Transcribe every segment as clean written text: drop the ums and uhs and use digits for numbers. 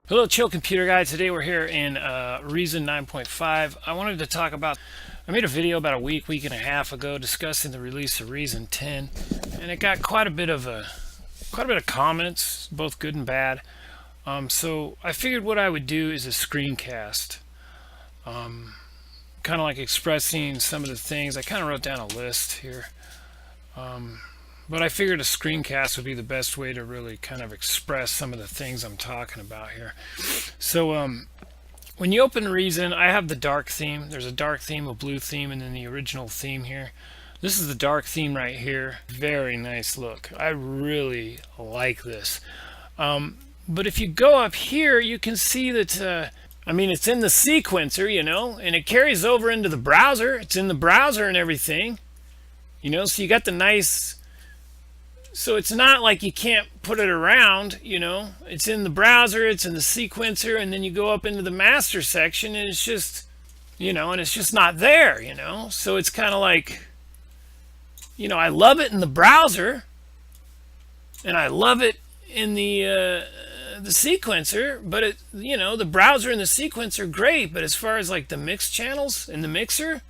Hello, Chill Computer Guy. Today we're here in Reason 9.5. I wanted to talk about. I made a video about a week and a half ago discussing the release of Reason 10, and it got quite a bit of comments, both good and bad. So I figured what I would do is a screencast, kind of like expressing some of the things. I kind of wrote down a list here. But I figured a screencast would be the best way to really kind of express some of the things I'm talking about here. So when you open Reason, I have the dark theme. There's a dark theme, a blue theme, and then the original theme here. This is the dark theme right here. Very nice look. I really like this. But if you go up here, you can see that, it's in the sequencer, and it carries over into the browser. It's in the browser and everything, so you got the nice. So it's not like you can't put it around, It's in the browser, it's in the sequencer, and then you go up into the master section, and it's just, and it's just not there, So it's kind of like, I love it in the browser, and I love it in the sequencer, but the browser and the sequencer are great, but as far as like the mix channels in the mixer,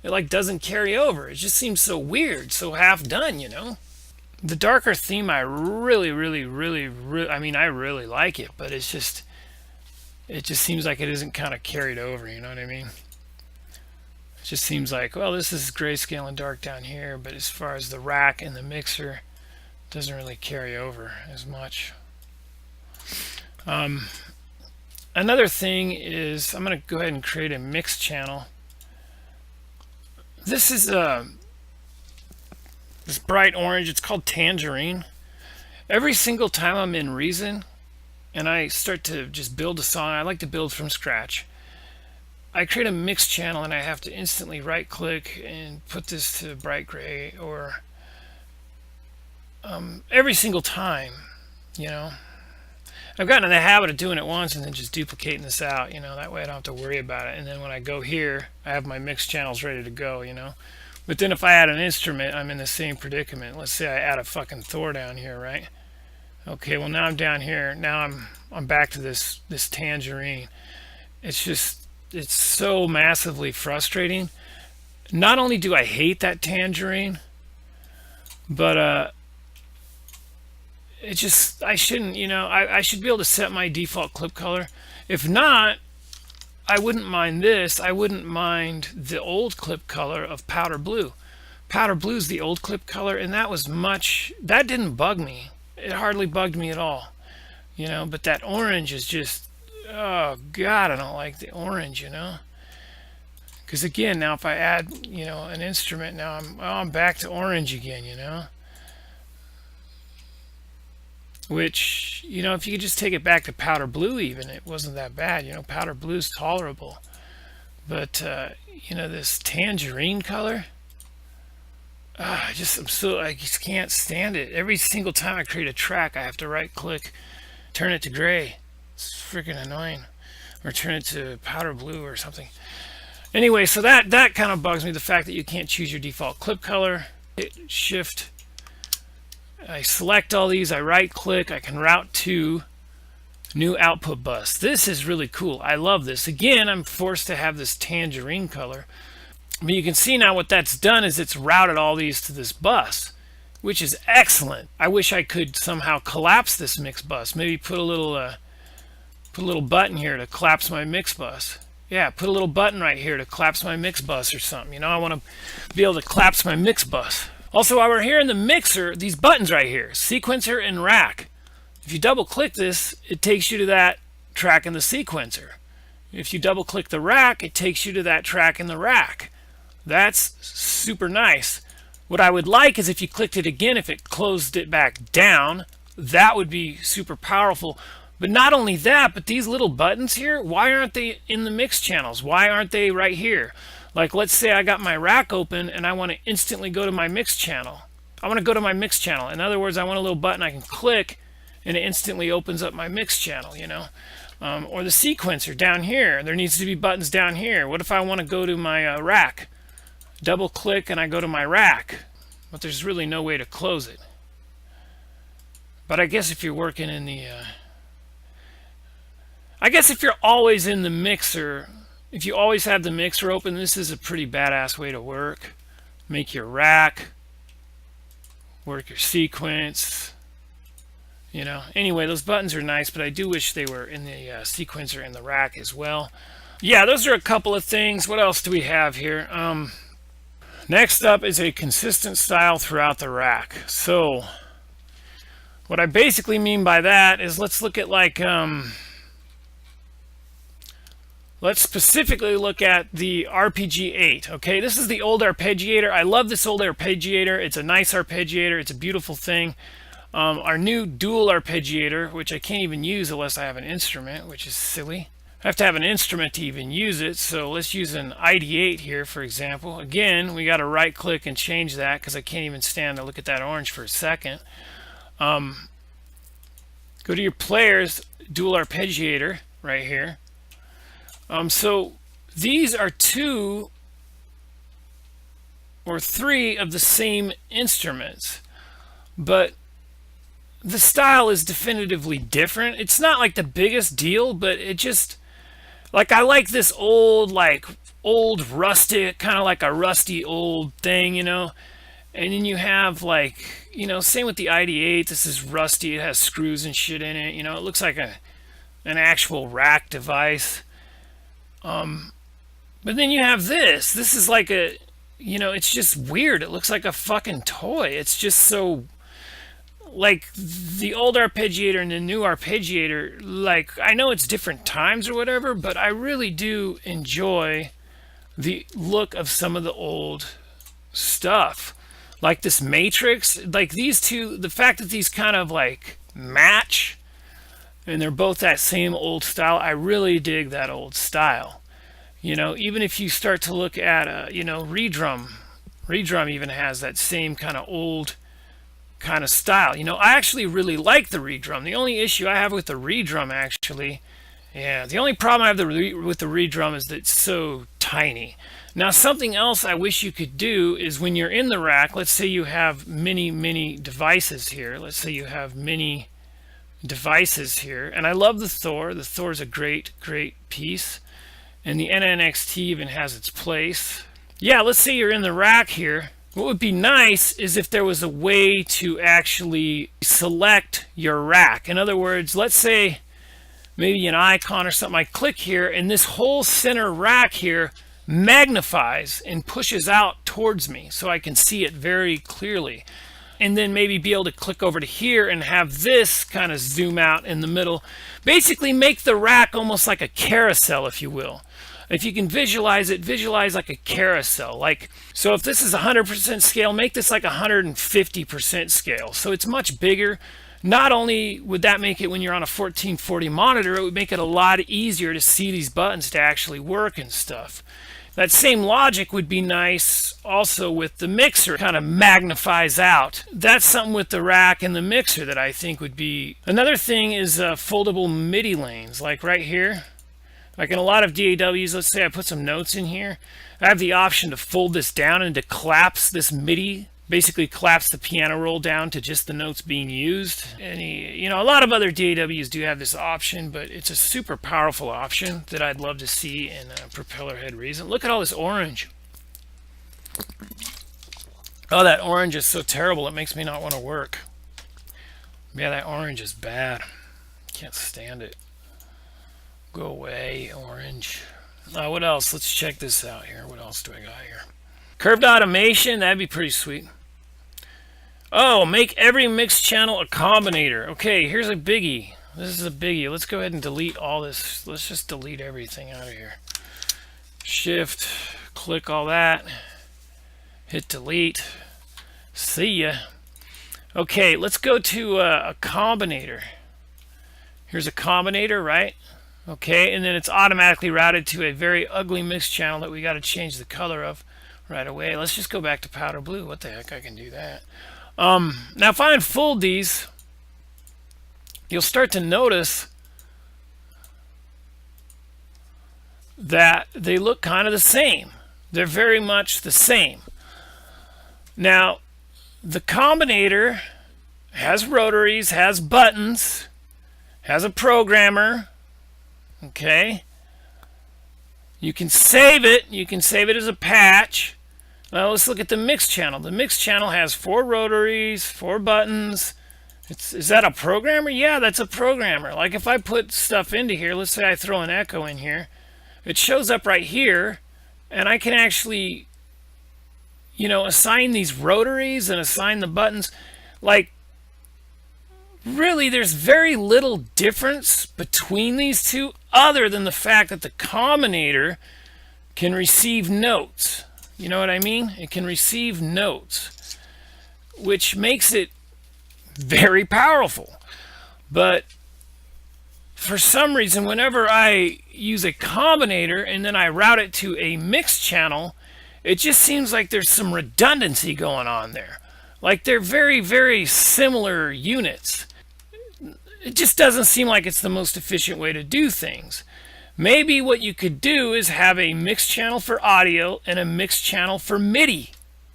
it like doesn't carry over. It just seems so weird, so half done, The darker theme, I really like it, but it just seems like it isn't kind of carried over, you know what I mean? It just seems like, well, this is grayscale and dark down here, but as far as the rack and the mixer, it doesn't really carry over as much. Another thing is, I'm going to go ahead and create a mix channel. This is this bright orange, it's called Tangerine. Every single time I'm in Reason and I start to just build a song, I like to build from scratch. I create a mix channel and I have to instantly right click and put this to bright gray, or every single time, I've gotten in the habit of doing it once and then just duplicating this out, that way I don't have to worry about it. And then when I go here, I have my mix channels ready to go, But then if I add an instrument, I'm in the same predicament. Let's say I add a fucking Thor down here, right? Okay, well now I'm down here. Now I'm back to this Tangerine. It's so massively frustrating. Not only do I hate that Tangerine, but I shouldn't, I should be able to set my default clip color. If not, I wouldn't mind this. I wouldn't mind the old clip color of powder blue. Powder blue is the old clip color, and that didn't bug me. It hardly bugged me at all, but that orange is just, oh God, I don't like the orange, Because again, now if I add, an instrument, now I'm back to orange again, Which, if you could just take it back to powder blue even, it wasn't that bad. Powder blue's tolerable. But, this tangerine color, I just can't stand it. Every single time I create a track, I have to right click, turn it to gray. It's freaking annoying. Or turn it to powder blue or something. Anyway, so that kind of bugs me, the fact that you can't choose your default clip color. Hit shift. I select all these, I right click, I can route to new output bus. This is really cool. I love this. Again, I'm forced to have this tangerine color. But you can see now what that's done is it's routed all these to this bus, which is excellent. I wish I could somehow collapse this mix bus. Maybe put a little button here to collapse my mix bus. Yeah, put a little button right here to collapse my mix bus or something. I want to be able to collapse my mix bus. Also, while we're here in the mixer, these buttons right here, sequencer and rack. If you double click this, it takes you to that track in the sequencer. If you double click the rack, it takes you to that track in the rack. That's super nice. What I would like is if you clicked it again, if it closed it back down, that would be super powerful. But not only that, but these little buttons here, why aren't they in the mix channels? Why aren't they right here? Like, let's say I got my rack open and I want to instantly go to my mix channel. I want to go to my mix channel. In other words, I want a little button I can click and it instantly opens up my mix channel, Or the sequencer down here. There needs to be buttons down here. What if I want to go to my rack? Double click and I go to my rack. But there's really no way to close it. But I guess if you're working in the I guess if you're always in the mixer, if you always have the mixer open, this is a pretty badass way to work. Make your rack, work your sequence. You know, anyway, those buttons are nice, but I do wish they were in the sequencer in the rack as well. Yeah, those are a couple of things. What else do we have here? Next up is a consistent style throughout the rack. So what I basically mean by that is, let's look at like, let's specifically look at the RPG-8. Okay, this is the old arpeggiator. I love this old arpeggiator. It's a nice arpeggiator. It's a beautiful thing. Our new dual arpeggiator, which I can't even use unless I have an instrument, which is silly. I have to have an instrument to even use it. So let's use an ID8 here, for example. Again, we got to right click and change that because I can't even stand to look at that orange for a second. Go to your players, dual arpeggiator right here. So these are 2 or 3 of the same instruments, but the style is definitively different. It's not like the biggest deal, but it just, like, I like this old, like old rustic, kind of like a rusty old thing, you know. And then you have, like, you know, same with the ID8. This is rusty. It has screws and shit in it. You know, it looks like an actual rack device. But then you have this. This is like a, you know, it's just weird. It looks like a fucking toy. It's just so, like, the old arpeggiator and the new arpeggiator, like, I know it's different times or whatever, but I really do enjoy the look of some of the old stuff. Like this Matrix, like these two, the fact that these kind of like match and they're both that same old style, I really dig that old style. You know, even if you start to look at, you know, Redrum even has that same kind of old kind of style. You know, I actually really like the Redrum. The only issue I have with the Redrum, actually, yeah, the only problem I have with the Redrum is that it's so tiny. Now, something else I wish you could do is when you're in the rack, let's say you have many devices here. Let's say you have many devices here. And I love the Thor. The Thor is a great piece. And the NNXT even has its place. Yeah, let's say you're in the rack here. What would be nice is if there was a way to actually select your rack. In other words, let's say maybe an icon or something. I click here and this whole center rack here magnifies and pushes out towards me so I can see it very clearly. And then maybe be able to click over to here and have this kind of zoom out in the middle. Basically make the rack almost like a carousel, if you will. If you can visualize it, visualize like a carousel. Like, so if this is 100% scale, make this like 150% scale. So it's much bigger. Not only would that make it when you're on a 1440 monitor, it would make it a lot easier to see these buttons to actually work and stuff. That same logic would be nice also with the mixer. Kind of magnifies out. That's something with the rack and the mixer that I think would be. Another thing is foldable MIDI lanes, like right here. Like in a lot of DAWs, let's say I put some notes in here. I have the option to fold this down and to collapse this MIDI. Basically collapse the piano roll down to just the notes being used. And you know, a lot of other DAWs do have this option, but it's a super powerful option that I'd love to see in Propellerhead Reason. Look at all this orange. Oh, that orange is so terrible, it makes me not want to work. Yeah, that orange is bad. Can't stand it. Go away, orange. What else? Let's check this out here. What else do I got here? Curved automation, that'd be pretty sweet. Oh, make every mix channel a combinator. Okay, here's a biggie. This is a biggie. Let's go ahead and delete all this. Let's just delete everything out of here. Shift, click all that. Hit delete. See ya. Okay, let's go to a combinator. Here's a combinator, right? Okay, and then it's automatically routed to a very ugly mix channel that we got to change the color of right away. Let's just go back to powder blue. What the heck, I can do that. Now if I unfold these, you'll start to notice that they look kind of the same. They're very much the same. Now the combinator has rotaries, has buttons, has a programmer, Okay, you can save it. You can save it as a patch. Well, let's look at the mix channel. The mix channel has 4 rotaries, 4 buttons. Is that a programmer? Yeah, that's a programmer. Like if I put stuff into here, let's say I throw an echo in here, it shows up right here, and I can actually, assign these rotaries and assign the buttons. Like, really, there's very little difference between these two other than the fact that the combinator can receive notes. You know what I mean? It can receive notes, which makes it very powerful. But for some reason, whenever I use a combinator and then I route it to a mix channel, it just seems like there's some redundancy going on there. Like they're very, very similar units. It just doesn't seem like it's the most efficient way to do things. Maybe what you could do is have a mix channel for audio and a mix channel for MIDI.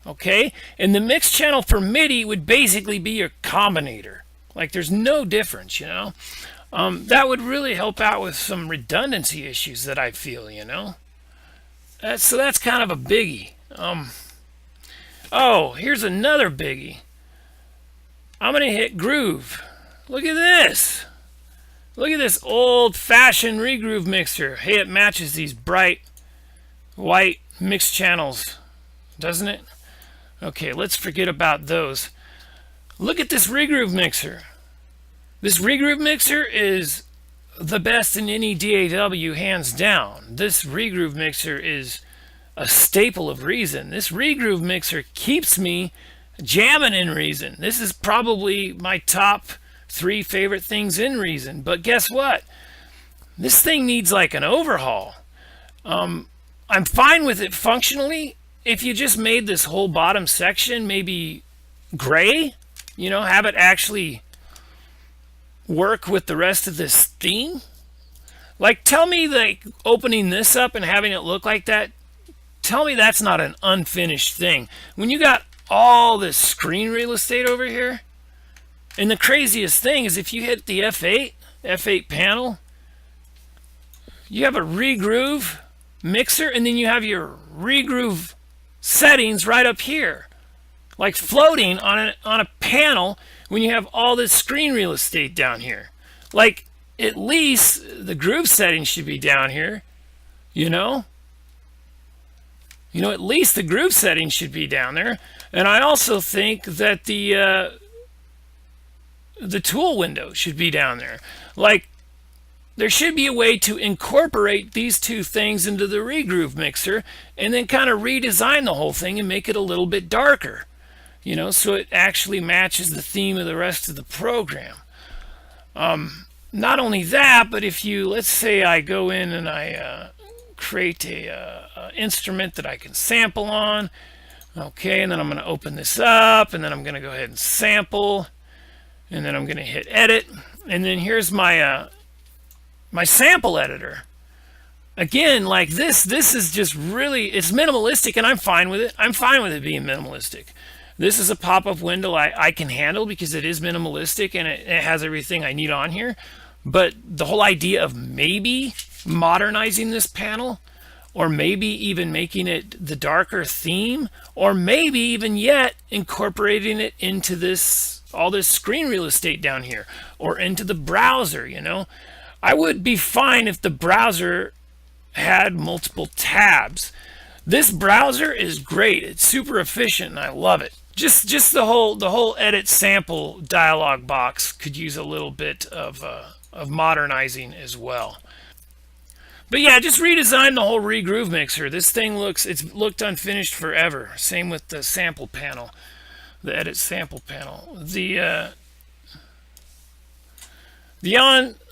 Okay? And the mix channel for MIDI would basically be your combinator. Like there's no difference, that would really help out with some redundancy issues that I feel, So that's kind of a biggie. Oh, here's another biggie. I'm going to hit groove. Look at this. Look at this old-fashioned regroove mixer. Hey, it matches these bright white mix channels, doesn't it? Okay, let's forget about those. Look at this regroove mixer. This regroove mixer is the best in any DAW, hands down. This regroove mixer is a staple of Reason. This regroove mixer keeps me jamming in Reason. This is probably my top 3 favorite things in Reason. But guess what? This thing needs like an overhaul. I'm fine with it functionally. If you just made this whole bottom section maybe gray, have it actually work with the rest of this theme. Like, tell me, like, opening this up and having it look like that, tell me that's not an unfinished thing. When you got all this screen real estate over here, and the craziest thing is if you hit the F8 panel, you have a regroove mixer, and then you have your regroove settings right up here, like floating on a panel when you have all this screen real estate down here. Like, at least the groove settings should be down here, at least the groove settings should be down there. And I also think that the tool window should be down there. Like, there should be a way to incorporate these two things into the regroove mixer and then kind of redesign the whole thing and make it a little bit darker, so it actually matches the theme of the rest of the program. Not only that, but if let's say I go in and I create a instrument that I can sample on, okay, and then I'm going to open this up, and then I'm going to go ahead and sample, and then I'm going to hit edit, and then here's my my sample editor. Again, like this is just really, it's minimalistic, and I'm fine with it. I'm fine with it being minimalistic. This is a pop-up window I can handle because it is minimalistic and it has everything I need on here. But the whole idea of maybe modernizing this panel, or maybe even making it the darker theme, or maybe even yet incorporating it into all this screen real estate down here, or into the browser, I would be fine if the browser had multiple tabs. This browser is great. It's super efficient and I love it. Just the whole edit sample dialog box could use a little bit of modernizing as well. But yeah, just redesign the whole regroove mixer. This thing it's looked unfinished forever. Same with the sample panel, the edit sample panel. The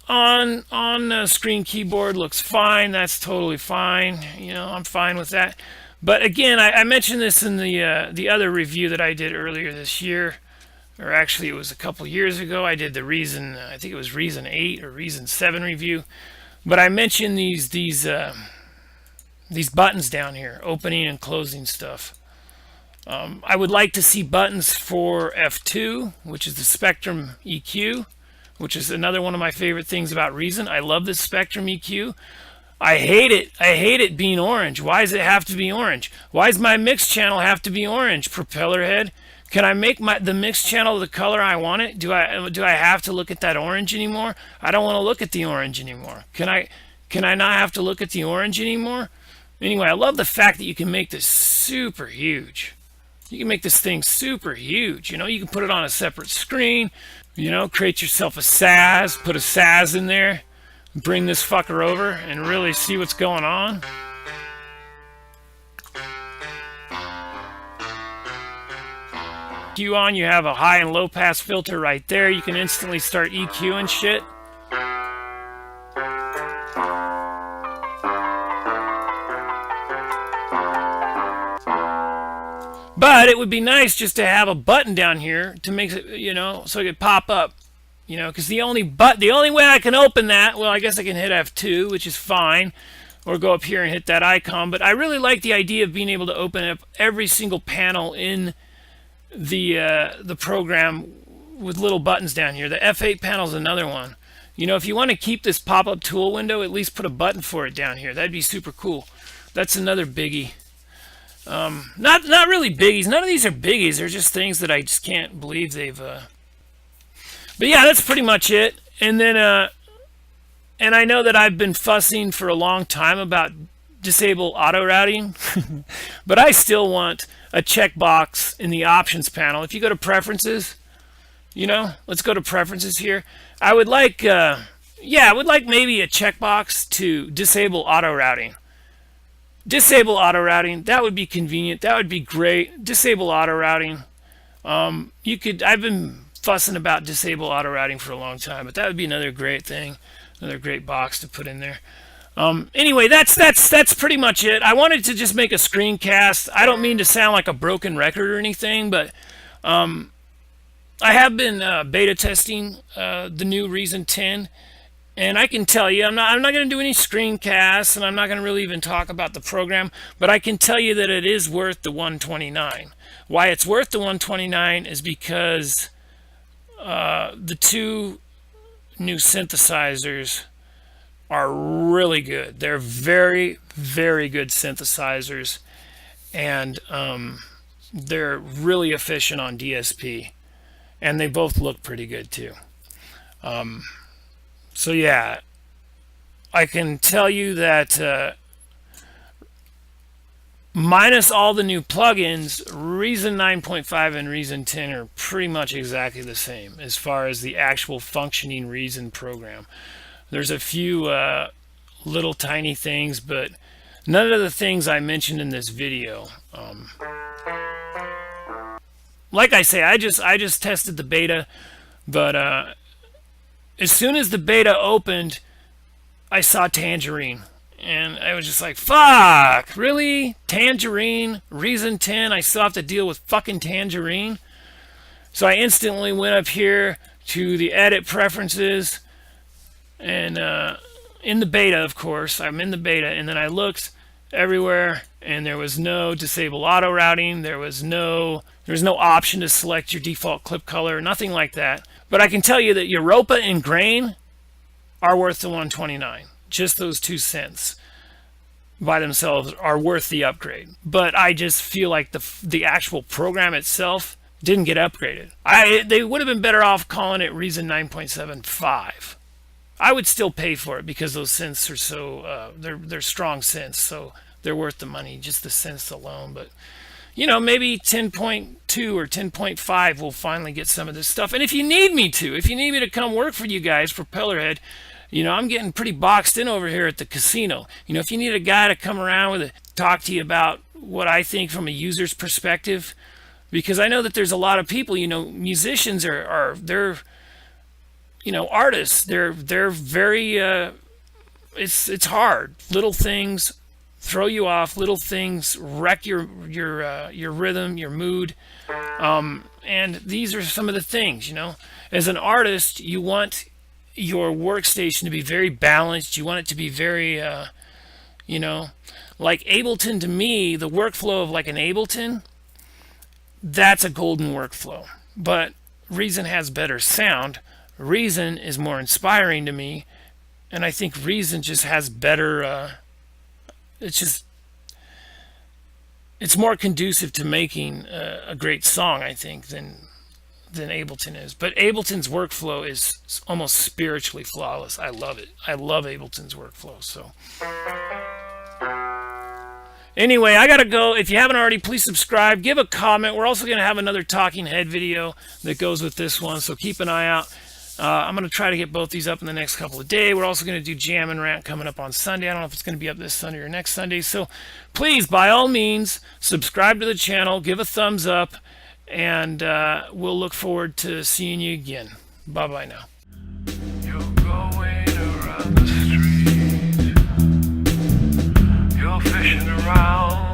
on screen keyboard looks fine. That's totally fine. I'm fine with that. But again, I mentioned this in the other review that I did earlier this year, or actually it was a couple years ago. I did the Reason, I think it was Reason 8 or Reason 7 review. But I mentioned these buttons down here, opening and closing stuff. I would like to see buttons for F2, which is the Spectrum EQ, which is another one of my favorite things about Reason. I love this Spectrum EQ. I hate it. I hate it being orange. Why does it have to be orange? Why does my mix channel have to be orange, Propellerhead? Can I make the mix channel the color I want it? Do I have to look at that orange anymore? I don't want to look at the orange anymore. Can I not have to look at the orange anymore? Anyway, I love the fact that you can make this super huge. You can make this thing super huge. You know, you can put it on a separate screen. You know, create yourself a SAS, put a SAS in there, bring this fucker over and really see what's going on. EQ on, you have a high and low pass filter right there. You can instantly start EQing shit. But it would be nice just to have a button down here to make it, you know, so it could pop up, you know, because the only way I can open that, well, I guess I can hit F2, which is fine, or go up here and hit that icon. But I really like the idea of being able to open up every single panel in the program with little buttons down here. The F8 panel is another one. You know, if you want to keep this pop-up tool window, at least put a button for it down here. That'd be super cool. That's another biggie. Not really biggies. None of these are biggies. They're just things that I just can't believe they've. But yeah, that's pretty much it. And then, and I know that I've been fussing for a long time about disable auto routing, but I still want a checkbox in the options panel. If you go to preferences, you know, let's go to preferences here. I would like, yeah, I would like maybe a checkbox to disable auto routing. Disable auto routing. That would be convenient. That would be great. Disable auto routing. You could. I've been fussing about disable auto routing for a long time, but that would be another great thing, another great box to put in there. Anyway, that's pretty much it. I wanted to just make a screencast. I don't mean to sound like a broken record or anything, but I have been beta testing the new Reason 10. And I can tell you, I'm not going to do any screencasts, and I'm not going to really even talk about the program, but I can tell you that it is worth the $129. Why it's worth the $129 is because the two new synthesizers are really good. They're very, very good synthesizers, and they're really efficient on DSP, and they both look pretty good too. So yeah, I can tell you that minus all the new plugins, Reason 9.5 and Reason 10 are pretty much exactly the same as far as the actual functioning Reason program. There's a few little tiny things, but none of the things I mentioned in this video. Like I say, I just tested the beta, but as soon as the beta opened, I saw Tangerine, and I was just like, fuck, really? Tangerine, Reason 10, I still have to deal with fucking Tangerine? So I instantly went up here to the edit preferences, and in the beta, of course, I'm in the beta, and then I looked everywhere, and there was no disable auto routing, there was no option to select your default clip color, nothing like that. But I can tell you that Europa and Grain are worth the $129. Just those 2 cents by themselves are worth the upgrade. But I just feel like the actual program itself didn't get upgraded. They would have been better off calling it Reason 9.75. I would still pay for it because those synths are so they're strong synths, so they're worth the money, just the synths alone. But you know, maybe 10.2 or 10.5 will finally get some of this stuff. And if you need me to come work for you guys, Propellerhead, you know, I'm getting pretty boxed in over here at the casino. You know, if you need a guy to come around talk to you about what I think from a user's perspective, because I know that there's a lot of people, you know, musicians they're, you know, artists. They're very, it's hard. Little things throw you off, little things wreck your rhythm, your mood, and these are some of the things, you know. As an artist, you want your workstation to be very balanced. You want it to be very, you know, like Ableton. To me, the workflow of like an Ableton, that's a golden workflow. But Reason has better sound. Reason is more inspiring to me, and I think Reason just has better. It's more conducive to making a great song, I think, than Ableton is. But Ableton's workflow is almost spiritually flawless. I love it. I love Ableton's workflow. So anyway, I gotta go. If you haven't already, please subscribe, give a comment. We're also gonna have another talking head video that goes with this one, so keep an eye out. I'm going to try to get both these up in the next couple of days. We're also going to do Jam and Rant coming up on Sunday. I don't know if it's going to be up this Sunday or next Sunday. So please, by all means, subscribe to the channel, give a thumbs up, and we'll look forward to seeing you again. Bye-bye now. You're going around the street. You're fishing around.